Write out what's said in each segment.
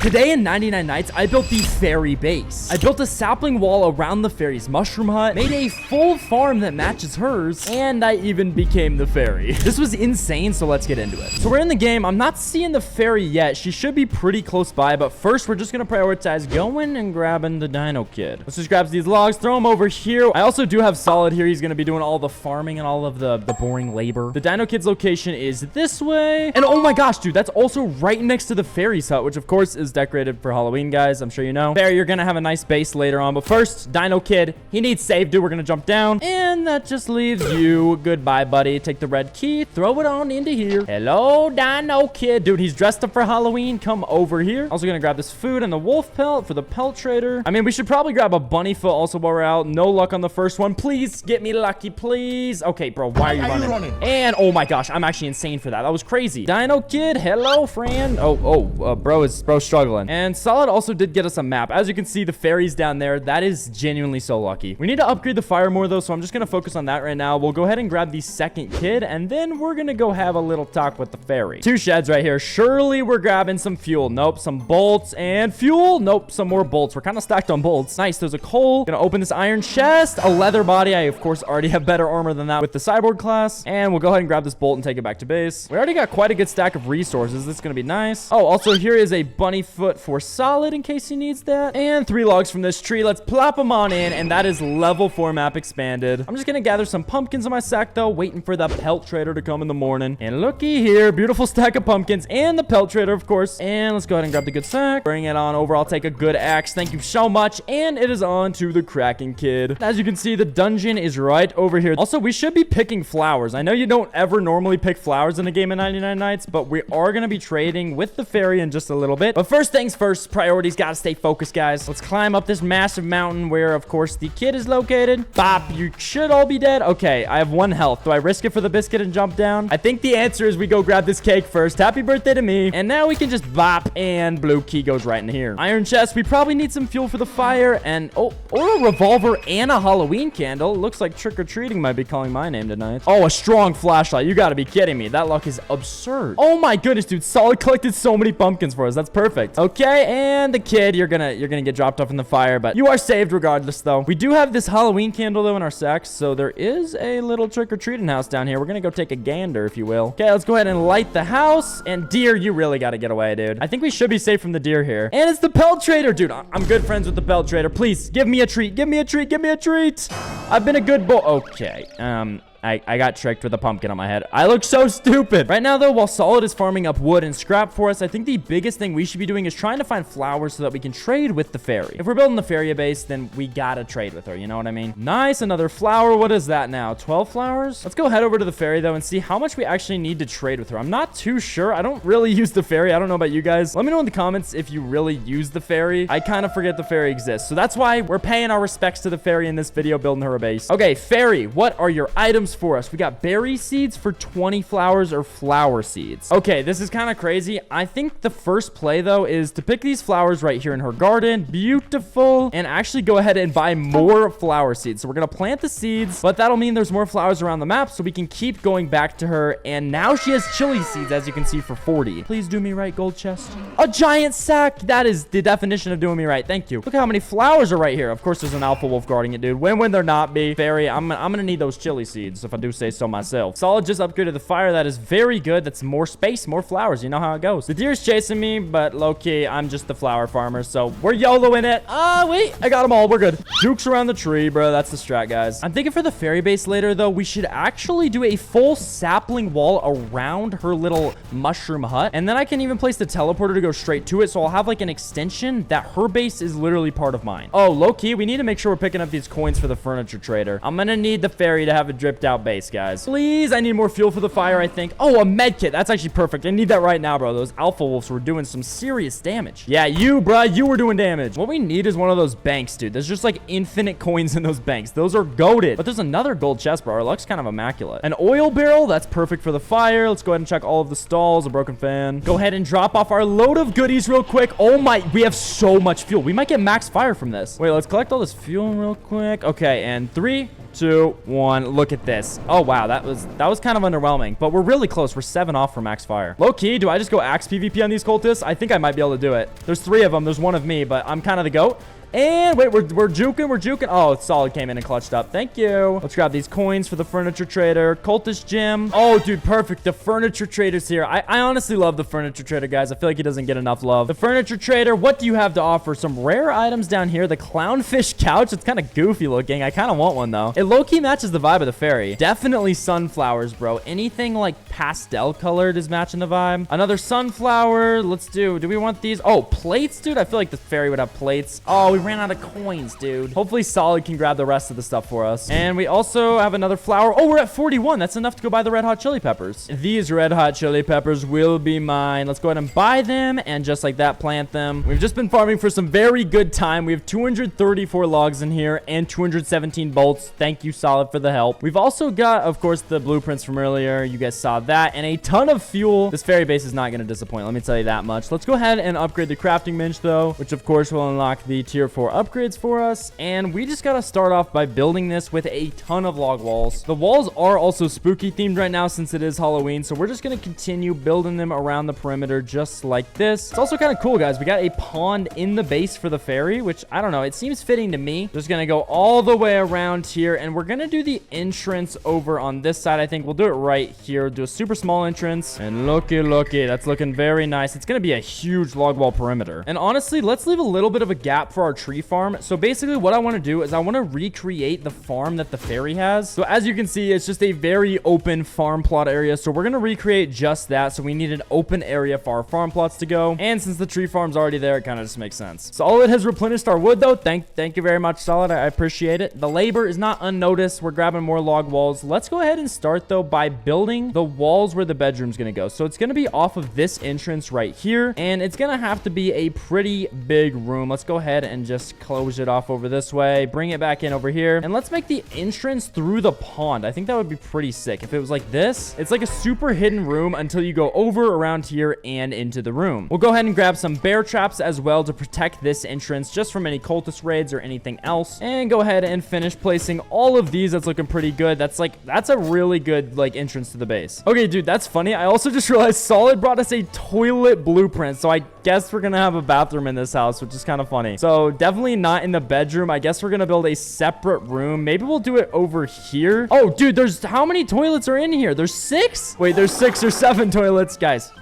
Today in 99 Nights, I built the fairy base. I built a sapling wall around the fairy's mushroom hut, made a full farm that matches hers, and I even became the fairy. This was insane, so let's get into it. So we're in the game. I'm not seeing the fairy yet. She should be pretty close by, but first we're just gonna prioritize going and grabbing the dino kid. Let's just grab these logs, throw them over here. I also do have Solid here. He's gonna be doing all the farming and all of the boring labor. The dino kid's location is this way. And oh my gosh, dude, that's also right next to the fairy's hut, which of course is decorated for Halloween, guys. I'm sure you know. There, you're gonna have a nice base later on, but first, Dino Kid, he needs save, dude. We're gonna jump down, and that just leaves you. Goodbye, buddy. Take the red key, throw it on into here. Hello, Dino Kid. Dude, he's dressed up for Halloween. Come over here. Also gonna grab this food and the wolf pelt for the pelt trader. I mean, we should probably grab a bunny foot also while we're out. No luck on the first one. Please get me lucky, please. Okay, bro, why are you running? And oh my gosh, I'm actually insane for that. That was crazy. Dino Kid, hello, friend. Bro's struggling. And Solid also did get us a map. As you can see, the fairies down there. That is genuinely so lucky. We need to upgrade the fire more though, so I'm just gonna focus on that right now. We'll go ahead and grab the second kid, and then we're gonna go have a little talk with the fairy. 2 sheds right here. Surely we're grabbing some fuel. Nope. Some bolts and fuel. Nope. Some more bolts. We're kind of stacked on bolts. Nice. There's a coal. Gonna open this iron chest. A leather body. I of course already have better armor than that with the cyborg class. And we'll go ahead and grab this bolt and take it back to base. We already got quite a good stack of resources. This is gonna be nice. Oh, also here is a bunny foot for Solid in case he needs that. And 3 logs from this tree. Let's plop them on in, and that is level 4 map expanded. I'm just gonna gather some pumpkins in my sack though, waiting for the pelt trader to come in the morning. And looky here, beautiful stack of pumpkins and the pelt trader, of course. And let's go ahead and grab the good sack. Bring it on over. I'll take a good axe. Thank you so much. And it is on to the Kraken kid. As you can see, the dungeon is right over here. Also, we should be picking flowers. I know you don't ever normally pick flowers in a game of 99 Nights, but we are gonna be trading with the fairy in just a little bit. But first things first, priorities gotta stay focused, guys. Let's climb up this massive mountain where, of course, the kid is located. Bop, you should all be dead. Okay, I have 1 health. Do I risk it for the biscuit and jump down? I think the answer is we go grab this cake first. Happy birthday to me. And now we can just bop, and blue key goes right in here. Iron chest. We probably need some fuel for the fire, and or a revolver and a Halloween candle. Looks like trick-or-treating might be calling my name tonight. Oh, a strong flashlight. You gotta be kidding me. That luck is absurd. Oh my goodness, dude. Solid collected so many pumpkins for us. That's perfect. Okay, and the kid, you're gonna get dropped off in the fire, but you are saved regardless though. We do have this Halloween candle though in our sacks, so there is a little trick-or-treating house down here. We're gonna go take a gander, if you will. Okay, let's go ahead and light the house. And deer, you really gotta get away, dude. I think we should be safe from the deer here. And it's the pelt trader, dude. I'm good friends with the pelt trader. Please give me a treat. Give me a treat. Give me a treat. I've been a good boy. Okay. I got tricked with a pumpkin on my head. I look so stupid. Right now, though, while Solid is farming up wood and scrap for us, I think the biggest thing we should be doing is trying to find flowers so that we can trade with the fairy. If we're building the fairy base, then we gotta trade with her. You know what I mean? Nice. Another flower. What is that now? 12 flowers? Let's go head over to the fairy, though, and see how much we actually need to trade with her. I'm not too sure. I don't really use the fairy. I don't know about you guys. Let me know in the comments if you really use the fairy. I kind of forget the fairy exists. So that's why we're paying our respects to the fairy in this video, building her a base. Okay, fairy, what are your items for us? We got berry seeds for 20 flowers or flower seeds. Okay, this is kind of crazy. I think the first play, though, is to pick these flowers right here in her garden. Beautiful. And actually go ahead and buy more flower seeds. So we're going to plant the seeds, but that'll mean there's more flowers around the map, so we can keep going back to her. And now she has chili seeds, as you can see, for 40. Please do me right, gold chest. A giant sack. That is the definition of doing me right. Thank you. Look how many flowers are right here. Of course, there's an alpha wolf guarding it, dude. When there not be. Fairy, I'm going to need those chili seeds, if I do say so myself. Solid just upgraded the fire. That is very good. That's more space, more flowers. You know how it goes. The deer's chasing me, but low-key, I'm just the flower farmer, so we're YOLOing it. Wait, I got them all. We're good. Jukes around the tree, bro. That's the strat, guys. I'm thinking for the fairy base later, though, we should actually do a full sapling wall around her little mushroom hut, and then I can even place the teleporter to go straight to it, so I'll have like an extension that her base is literally part of mine. Oh, low-key, we need to make sure we're picking up these coins for the furniture trader. I'm gonna need the fairy to have a dripped out base, guys. Please, I need more fuel for the fire, I think. Oh, a med kit. That's actually perfect. I need that right now, bro. Those alpha wolves were doing some serious damage. Yeah, you, bro, you were doing damage. What we need is one of those banks, dude. There's just like infinite coins in those banks. Those are goated. But there's another gold chest, bro. Our luck's kind of immaculate. An oil barrel. That's perfect for the fire. Let's go ahead and check all of the stalls. A broken fan. Go ahead and drop off our load of goodies real quick. Oh my, we have so much fuel. We might get max fire from this. Wait, let's collect all this fuel real quick. Okay, and 3, 2, 1. Look at this. Oh, wow. That was kind of underwhelming, but we're really close. We're 7 off from max fire. Low key, do I just go axe PvP on these cultists? I think I might be able to do it. There's 3 of them. There's 1 of me, but I'm kind of the GOAT. And wait, we're juking. Oh, Solid came in and clutched up. Thank you. Let's grab these coins for the furniture trader. Cultist gym. Oh, dude, perfect. The furniture trader's here. I honestly love the furniture trader, guys. I feel like he doesn't get enough love. The furniture trader, what do you have to offer? Some rare items down here. The clownfish couch. It's kind of goofy looking. I kind of want one, though. It low-key matches the vibe of the fairy. Definitely sunflowers, bro. Anything like pastel colored is matching the vibe. Another sunflower. Let's do we want these? Oh, plates, dude. I feel like the fairy would have plates. Oh, we ran out of coins, dude. Hopefully Solid can grab the rest of the stuff for us. And we also have another flower. Oh, we're at 41. That's enough to go buy the red hot chili peppers. These red hot chili peppers will be mine. Let's go ahead and buy them and just like that plant them. We've just been farming for some very good time. We have 234 logs in here and 217 bolts. Thank you, Solid, for the help. We've also got, of course, the blueprints from earlier. You guys saw that, and a ton of fuel. This fairy base is not going to disappoint. Let me tell you that much. Let's go ahead and upgrade the crafting bench, though, which of course will unlock the tier 4 upgrades for us. And we just got to start off by building this with a ton of log walls. The walls are also spooky themed right now since it is Halloween, so we're just going to continue building them around the perimeter just like this. It's also kind of cool, guys. We got a pond in the base for the fairy, which I don't know, it seems fitting to me. Just going to go all the way around here, and we're going to do the entrance over on this side. I think we'll do it right here. Do a super small entrance, and looky, that's looking very nice. It's going to be a huge log wall perimeter. And honestly, let's leave a little bit of a gap for our tree farm. So basically what I want to do is I want to recreate the farm that the fairy has. So as you can see, it's just a very open farm plot area. So we're going to recreate just that. So we need an open area for our farm plots to go. And since the tree farm's already there, it kind of just makes sense. Solid has replenished our wood, though. Thank you very much, Solid. I appreciate it. The labor is not unnoticed. We're grabbing more log walls. Let's go ahead and start, though, by building the walls where the bedroom's going to go. So it's going to be off of this entrance right here. And it's going to have to be a pretty big room. Let's go ahead and just close it off over this way. Bring it back in over here. And let's make the entrance through the pond. I think that would be pretty sick. If it was like this, it's like a super hidden room until you go over around here and into the room. We'll go ahead and grab some bear traps as well to protect this entrance just from any cultist raids or anything else. And go ahead and finish placing all of these. That's looking pretty good. That's a really good like entrance to the base. Okay, dude, that's funny. I also just realized Solid brought us a toilet blueprint. So I guess we're gonna have a bathroom in this house, which is kind of funny. So definitely not in the bedroom. I guess we're gonna build a separate room. Maybe we'll do it over here. Oh, dude, there's how many toilets are in here? There's 6? Wait, there's 6 or 7 toilets, guys.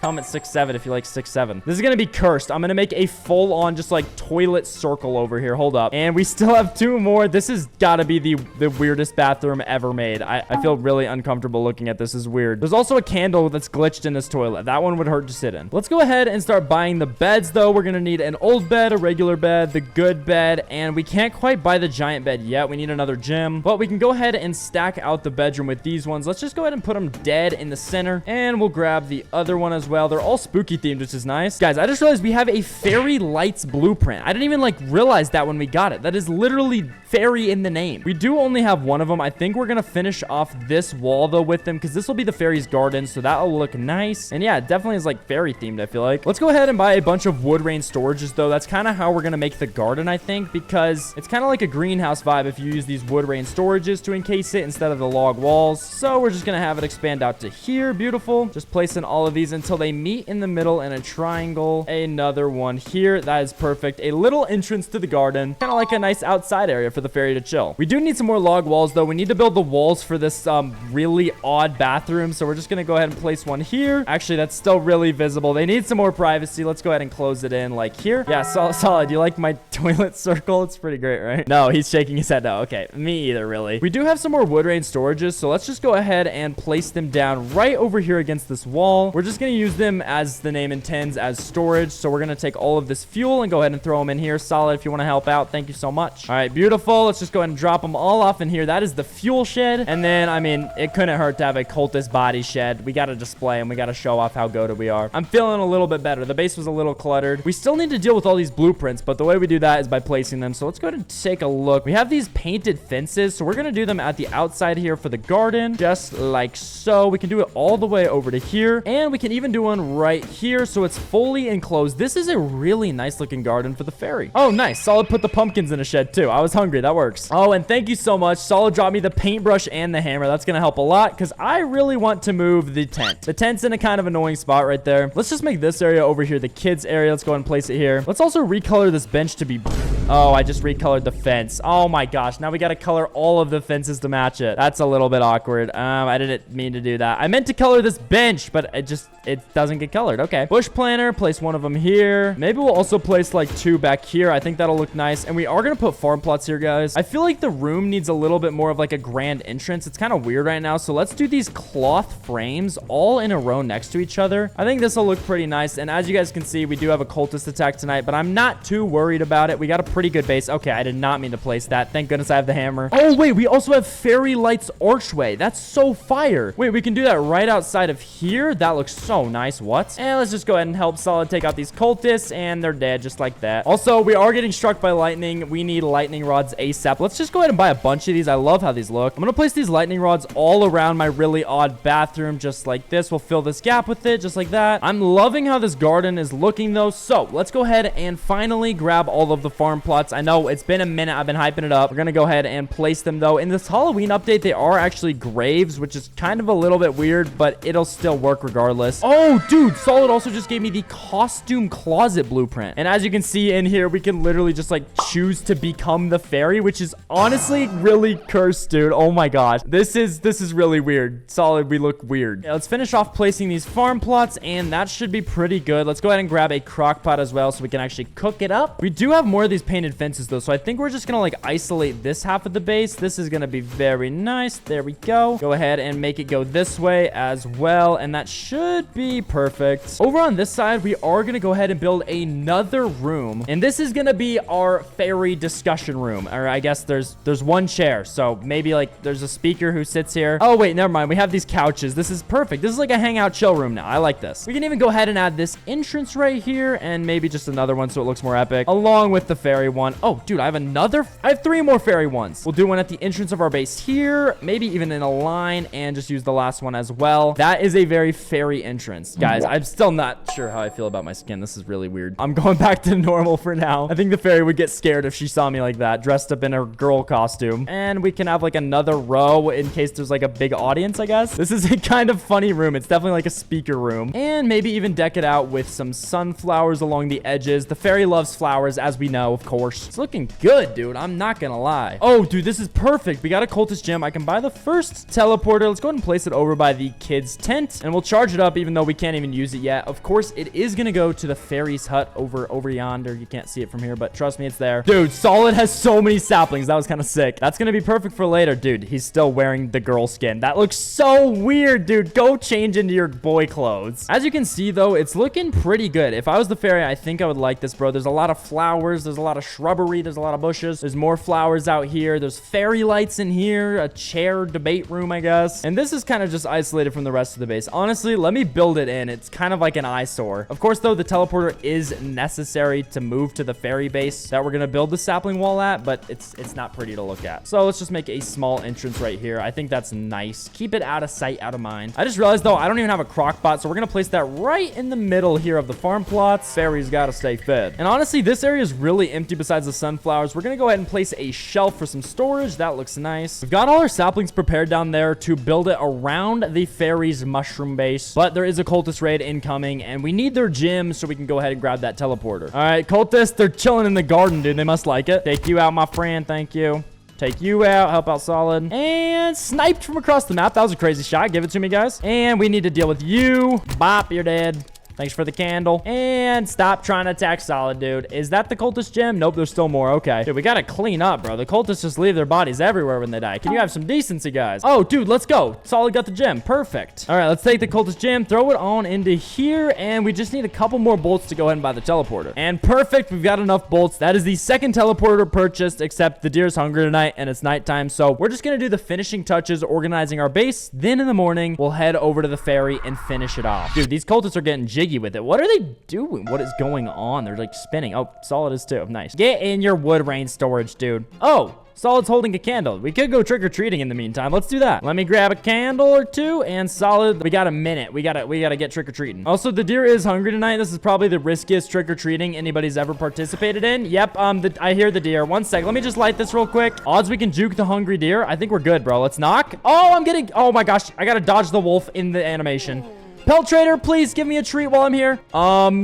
Comment 6-7 if you like 6-7. This is gonna be cursed. I'm gonna make a full-on just like toilet circle over here. Hold up. And we still have 2 more. This has got to be the weirdest bathroom ever made. I feel really uncomfortable looking at this. This is weird. There's also a candle that's glitched in this toilet. That one would hurt to sit in. Let's go ahead and start buying the beds, though. We're gonna need an old bed, a regular bed, the good bed, and we can't quite buy the giant bed yet. We need another gym, but we can go ahead and stack out the bedroom with these ones. Let's just go ahead and put them dead in the center, and we'll grab the other one as well. They're all spooky themed, which is nice. Guys, I just realized we have a fairy lights blueprint. I didn't even like realize that when we got it. That is literally fairy in the name. We do only have one of them. I think we're gonna finish off this wall though with them because this will be the fairy's garden, so that'll look nice. And yeah, it definitely is like fairy themed, I feel like. Let's go ahead and buy a bunch of wood rain storages though. That's kind of how we're gonna make the garden, I think, because it's kind of like a greenhouse vibe if you use these wood rain storages to encase it instead of the log walls. So we're just gonna have it expand out to here. Beautiful. Just placing all of these until they meet in the middle in a triangle. Another one here. That is perfect. A little entrance to the garden. Kind of like a nice outside area for the fairy to chill. We do need some more log walls though. We need to build the walls for this really odd bathroom. So we're just gonna go ahead and place one here. Actually, that's still really visible. They need some more privacy. Let's go ahead and close it in like here. Yeah, solid. You like my toilet circle? It's pretty great, right? No, he's shaking his head no. Okay, me either, really. We do have some more wood rain storages, so let's just go ahead and place them down right over here against this wall. We're just gonna use them as the name intends, as storage. So we're gonna take all of this fuel and go ahead and throw them in here. Solid, if you want to help out, thank you so much. All right, beautiful. Let's just go ahead and drop them all off in here. That is the fuel shed. And then, I mean, it couldn't hurt to have a cultist body shed. We got to display and we got to show off how goated we are. I'm feeling a little bit better. The base was a little cluttered. We still need to deal with all these blueprints, but the way we do that is by placing them. So let's go ahead and take a look. We have these painted fences, so we're gonna do them at the outside here for the garden, just like so. We can do it all the way over to here, and we can even do into one right here, so it's fully enclosed. This is a really nice looking garden for the fairy. Oh, nice. Solid put the pumpkins in a shed too. I was hungry. That works. Oh, and thank you so much. Solid dropped me the paintbrush and the hammer. That's gonna help a lot because I really want to move the tent. The tent's in a kind of annoying spot right there. Let's just make this area over here the kids area. Let's go ahead and place it here. Let's also recolor this bench to be... Oh, I just recolored the fence. Oh my gosh. Now we got to color all of the fences to match it. That's a little bit awkward. I didn't mean to do that. I meant to color this bench, but it doesn't get colored. Okay. Bush planter. Place one of them here. Maybe we'll also place like 2 back here. I think that'll look nice. And we are going to put farm plots here, guys. I feel like the room needs a little bit more of like a grand entrance. It's kind of weird right now. So let's do these cloth frames all in a row next to each other. I think this will look pretty nice. And as you guys can see, we do have a cultist attack tonight, but I'm not too worried about it. We got a pretty good base. Okay, I did not mean to place that. Thank goodness I have the hammer. Oh, wait, we also have fairy lights archway. That's so fire. Wait, we can do that right outside of here? That looks so nice. What? And let's just go ahead and help Solid take out these cultists, and they're dead just like that. Also, we are getting struck by lightning. We need lightning rods ASAP. Let's just go ahead and buy a bunch of these. I love how these look. I'm gonna place these lightning rods all around my really odd bathroom, just like this. We'll fill this gap with it, just like that. I'm loving how this garden is looking, though. So let's go ahead and finally grab all of the farm plots. I know it's been a minute. I've been hyping it up. We're gonna go ahead and place them, though. In this Halloween update, they are actually graves, which is kind of a little bit weird, but it'll still work regardless. Oh, dude, Solid also just gave me the costume closet blueprint. And as you can see in here, we can literally just like choose to become the fairy, which is honestly really cursed, dude. Oh my gosh. This is really weird. Solid, we look weird. Yeah, let's finish off placing these farm plots, and that should be pretty good. Let's go ahead and grab a crock pot as well so we can actually cook it up. We do have more of these painted fences though, so I think we're just gonna like isolate this half of the base. This is gonna be very nice. There we go. Go ahead and make it go this way as well, and that should be perfect. Over on this side, we are gonna go ahead and build another room, and this is gonna be our fairy discussion room. Or I guess there's one chair, so maybe like there's a speaker who sits here. Oh wait, never mind. We have these couches. This is perfect. This is like a hangout chill room now. I like this. We can even go ahead and add this entrance right here, and maybe just another one so it looks more epic, along with the fairy one. Oh, dude, I have 3 more fairy ones. We'll do one at the entrance of our base here, maybe even in a line, and just use the last one as well. That is a very fairy entrance. Guys, I'm still not sure how I feel about my skin. This is really weird. I'm going back to normal for now. I think the fairy would get scared if she saw me like that, dressed up in a girl costume. And we can have like another row in case there's like a big audience, I guess. This is a kind of funny room. It's definitely like a speaker room. And maybe even deck it out with some sunflowers along the edges. The fairy loves flowers, as we know, of course. It's looking good, dude. I'm not gonna lie. Oh, dude, this is perfect. We got a cultist gem. I can buy the first teleporter. Let's go ahead and place it over by the kids' tent, and we'll charge it up even though we can't even use it yet. Of course, it is gonna go to the fairy's hut over yonder. You can't see it from here, but trust me, it's there. Dude, Solid has so many saplings. That was kind of sick. That's gonna be perfect for later. Dude, he's still wearing the girl skin. That looks so weird, dude. Go change into your boy clothes. As you can see, though, it's looking pretty good. If I was the fairy, I think I would like this, bro. There's a lot of flowers. There's a lot of shrubbery. There's a lot of bushes. There's more flowers out here. There's fairy lights in here. A chair debate room, I guess. And this is kind of just isolated from the rest of the base. Honestly, let me build it in. It's kind of like an eyesore. Of course, though, the teleporter is necessary to move to the fairy base that we're going to build the sapling wall at, but it's not pretty to look at. So let's just make a small entrance right here. I think that's nice. Keep it out of sight, out of mind. I just realized, though, I don't even have a crock pot, so we're going to place that right in the middle here of the farm plots. Fairies got to stay fed. And honestly, this area is really empty besides the sunflowers. We're going to go ahead and place a shelf for some storage. That looks nice. We've got all our saplings prepared down there to build it around the fairies' mushroom base, but there is a cultist raid incoming, and we need their gym so we can go ahead and grab that teleporter. All right, cultists, they're chilling in the garden, dude. They must like it. Take you out, my friend. Thank you. Take you out. Help out Solid. And sniped from across the map. That was a crazy shot. Give it to me, guys. And we need to deal with you. Bop, you're dead. Thanks for the candle. And stop trying to attack Solid, dude. Is that the cultist gem? Nope, there's still more. Okay. Dude, we gotta clean up, bro. The cultists just leave their bodies everywhere when they die. Can you have some decency, guys? Oh, dude, let's go. Solid got the gem. Perfect. All right, let's take the cultist gem, throw it on into here, and we just need a couple more bolts to go ahead and buy the teleporter. And perfect. We've got enough bolts. That is the second teleporter purchased, except the deer's hungry tonight, and it's nighttime. So we're just gonna do the finishing touches, organizing our base. Then in the morning, we'll head over to the ferry and finish it off. Dude, these cultists are getting jiggy with it. What are they doing? What is going on? They're like spinning. Oh, Solid is too. Nice. Get in your wood rain storage, dude. Oh, Solid's holding a candle. We could go trick-or-treating in the meantime. Let's do that. Let me grab a candle or two, and Solid, we got a minute. We gotta get trick-or-treating. Also, the deer is hungry tonight. This is probably the riskiest trick-or-treating anybody's ever participated in. Yep, I hear the deer. One sec. Let me just light this real quick. Odds we can juke the hungry deer. I think we're good, bro. Let's knock. Oh my gosh. I gotta dodge the wolf in the animation. Pelt Trader, please give me a treat while I'm here.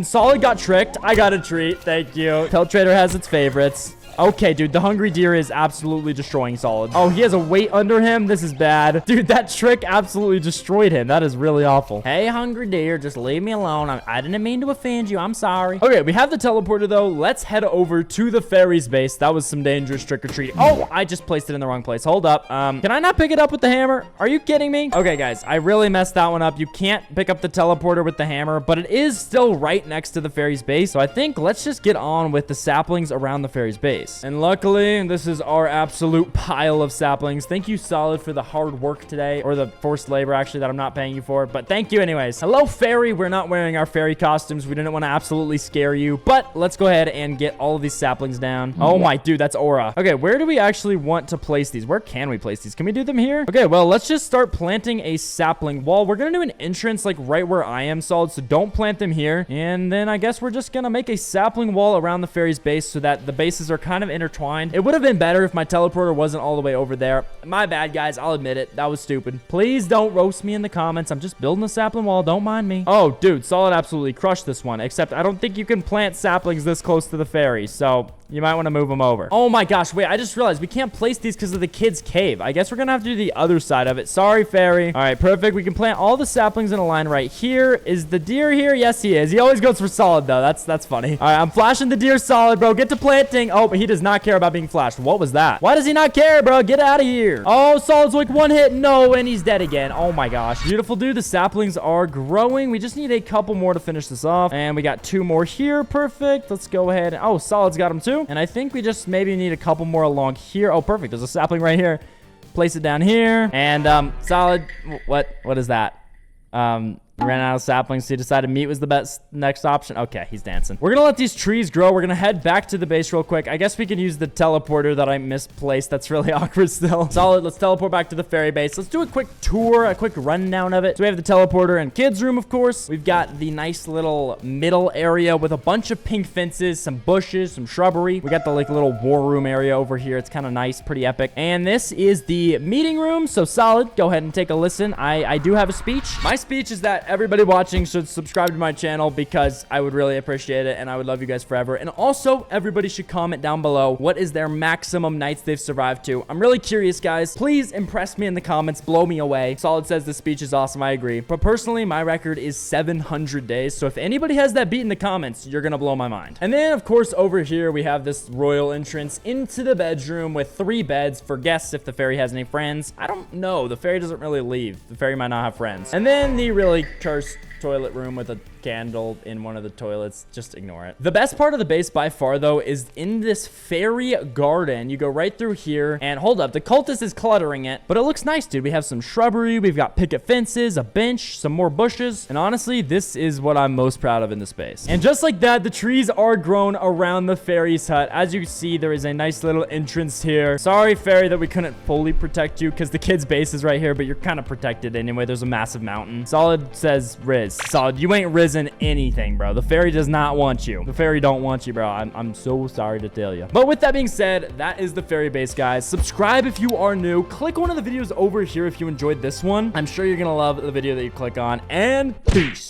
Solid got tricked. I got a treat. Thank you. Pelt Trader has its favorites. Okay, dude, the hungry deer is absolutely destroying Solid. Oh, he has a weight under him. This is bad. Dude, that trick absolutely destroyed him. That is really awful. Hey, hungry deer, just leave me alone. I didn't mean to offend you. I'm sorry. Okay, we have the teleporter, though. Let's head over to the fairy's base. That was some dangerous trick-or-treating. Oh, I just placed it in the wrong place. Hold up. Can I not pick it up with the hammer? Are you kidding me? Okay, guys, I really messed that one up. You can't pick up the teleporter with the hammer, but it is still right next to the fairy's base. So I think let's just get on with the saplings around the fairy's base. And luckily, this is our absolute pile of saplings. Thank you, Solid, for the hard work today, or the forced labor, actually, that I'm not paying you for. But thank you anyways. Hello, fairy. We're not wearing our fairy costumes. We didn't want to absolutely scare you, but let's go ahead and get all of these saplings down. Oh my, dude, that's aura. Okay, where do we actually want to place these? Where can we place these? Can we do them here? Okay, well, let's just start planting a sapling wall. We're gonna do an entrance like right where I am, Solid, so don't plant them here. And then I guess we're just gonna make a sapling wall around the fairy's base so that the bases are kind of intertwined. It would have been better if my teleporter wasn't all the way over there. My bad, guys. I'll admit it. That was stupid. Please don't roast me in the comments. I'm just building a sapling wall. Don't mind me. Oh, dude. Solid absolutely crushed this one. Except I don't think you can plant saplings this close to the fairy. So you might want to move them over. Oh my gosh. Wait, I just realized we can't place these because of the kid's cave. I guess we're going to have to do the other side of it. Sorry, fairy. All right, perfect. We can plant all the saplings in a line right here. Is the deer here? Yes, he is. He always goes for Solid, though. That's funny. All right, I'm flashing the deer, Solid, bro. Get to planting. Oh, but he does not care about being flashed. What was that? Why does he not care, bro? Get out of here. Oh, Solid's like one hit. No, and he's dead again. Oh my gosh. Beautiful, dude. The saplings are growing. We just need a couple more to finish this off. And we got 2 more here. Perfect. Let's go ahead. Oh, Solid's got them too. And I think we just maybe need a couple more along here. Oh, perfect. There's a sapling right here. Place it down here. And Solid. What is that? Ran out of saplings, so he decided meat was the best next option. Okay, he's dancing. We're gonna let these trees grow. We're gonna head back to the base real quick. I guess we can use the teleporter that I misplaced. That's really awkward still. Solid, let's teleport back to the fairy base. Let's do a quick tour, a quick rundown of it. So we have the teleporter and kids room, of course. We've got the nice little middle area with a bunch of pink fences, some bushes, some shrubbery. We got the like little war room area over here. It's kind of nice, pretty epic. And this is the meeting room. So Solid, go ahead and take a listen. I do have a speech. My speech is that everybody watching should subscribe to my channel because I would really appreciate it and I would love you guys forever. And also, everybody should comment down below what is their maximum nights they've survived to. I'm really curious, guys. Please impress me in the comments. Blow me away. Solid says the speech is awesome. I agree. But personally, my record is 700 days. So if anybody has that beat in the comments, you're gonna blow my mind. And then, of course, over here, we have this royal entrance into the bedroom with 3 beds for guests if the fairy has any friends. I don't know. The fairy doesn't really leave. The fairy might not have friends. And then the really cursed toilet room with a candle in one of the toilets. Just ignore it. The best part of the base by far, though, is in this fairy garden. You go right through here, and hold up, the cultist is cluttering it, but it looks nice, dude. We have some shrubbery, we've got picket fences, a bench, some more bushes, and honestly, this is what I'm most proud of in the space. And just like that, the trees are grown around the fairy's hut. As you see, there is a nice little entrance here. Sorry, fairy, that we couldn't fully protect you because the kid's base is right here, but you're kind of protected anyway. There's a massive mountain. Solid says Riz. Solid, you ain't risen anything, bro. The fairy does not want you. The fairy don't want you, bro. I'm so sorry to tell you. But with that being said, that is the fairy base, guys. Subscribe if you are new. Click one of the videos over here if you enjoyed this one. I'm sure you're gonna love the video that you click on. And peace.